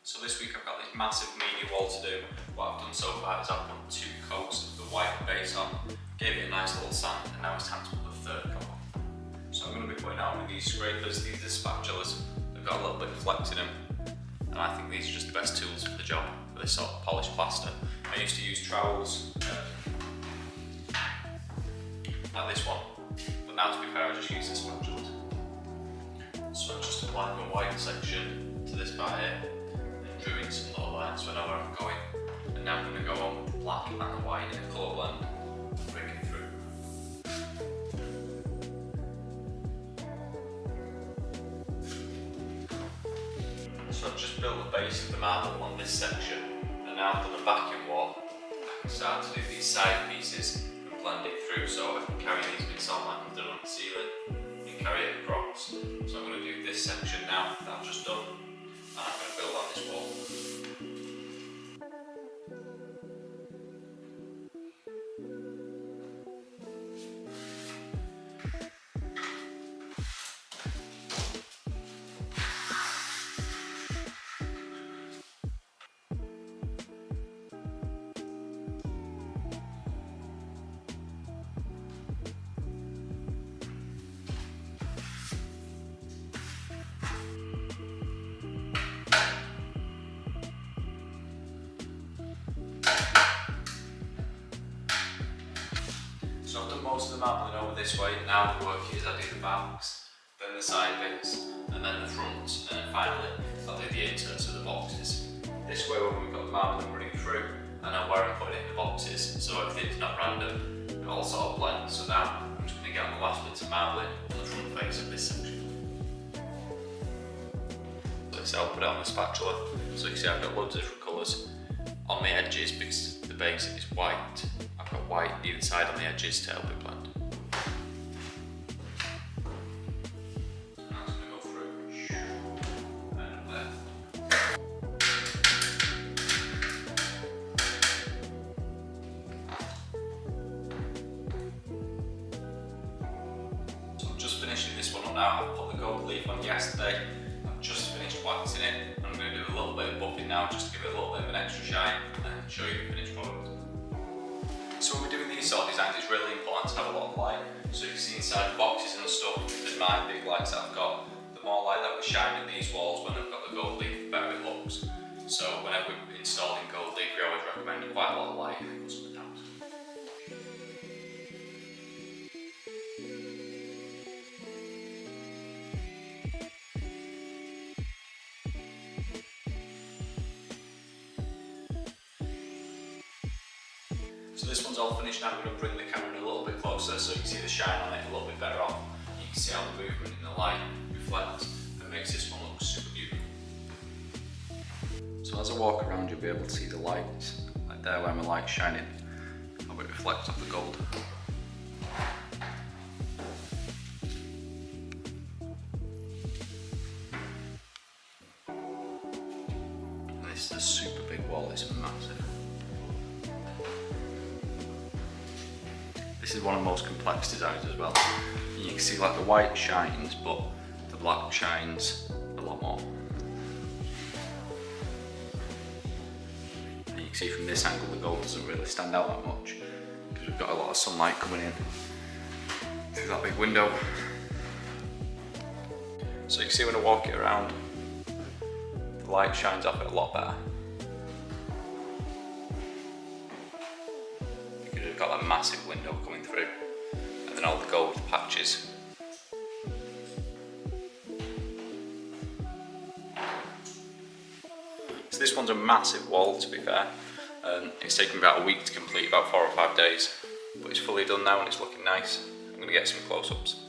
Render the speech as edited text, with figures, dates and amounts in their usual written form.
So this week I've got this massive media wall to do. What I've done so far is I've put 2 coats of the white base on, gave it a nice little sand, and now it's time to put the 3rd coat on. So I'm going to be putting out with these scrapers. These are spatulas. They've got a little bit of flex in them, and I think these are just the best tools for the job, for this sort of polished plaster. I used to use trowels like this one, but now to be fair I just use the spatulas. So I'm just applying my white section to this part here and drew in some little lines so I know where I'm going. And now I'm going to go on with the black and the white in a colour blend, break it through. So I've just built the base of the marble on this section, and now I've done a backing wall. I can start to do these side pieces and blend it through so I can carry these bits on like I've done on the ceiling and carry it across. So I'm going to do this section now that I've just done, and I'm going to build on this wall. So I've done most of the marbling over this way. Now the work is I do the backs, then the side bits, and then the fronts, and then finally I'll do the inserts of the boxes. This way when we've got the marbling running through, I know where I'm putting it in the boxes, so everything's not random, it all sort of blends. So now I'm just going to get on the last bits of marbling on the front face of this section. So I'll put it on the spatula. So you can see I've got loads of different colours on the edges because the base is white. I've got white either side on the edges to help it blend. And I'm just going to go through and there. So I'm just finishing this one up now. I put the gold leaf on yesterday. I've just finished waxing it. I'm going to do a little bit of buffing now just to give it a little bit of an extra shine and show you the finished product. So when we're doing these sort of designs, it's really important to have a lot of light. So you can see inside the boxes and stuff, there's my big lights that I've got. The more light that we shine in these walls when I've got the gold leaf, the better it looks. So whenever we're installing gold leaf, we always recommend quite a lot of light in the customer's house. So this one's all finished now. I'm going to bring the camera in a little bit closer so you can see the shine on it a little bit better off. You can see how the movement in the light reflects and makes this one look super beautiful. So as I walk around, you'll be able to see the lights, like there where my light's shining, how it reflects off the gold. And this is a super big wall, it's massive. This is one of the most complex designs as well. You can see like the white shines, but the black shines a lot more. And you can see from this angle the gold doesn't really stand out that much because we've got a lot of sunlight coming in through that big window. So you can see when I walk it around, the light shines off it a lot better. We've got that massive window coming through and then all the gold patches. So this one's a massive wall to be fair. It's taken about a week to complete, about 4 or 5 days, but it's fully done now and it's looking nice. I'm going to get some close-ups.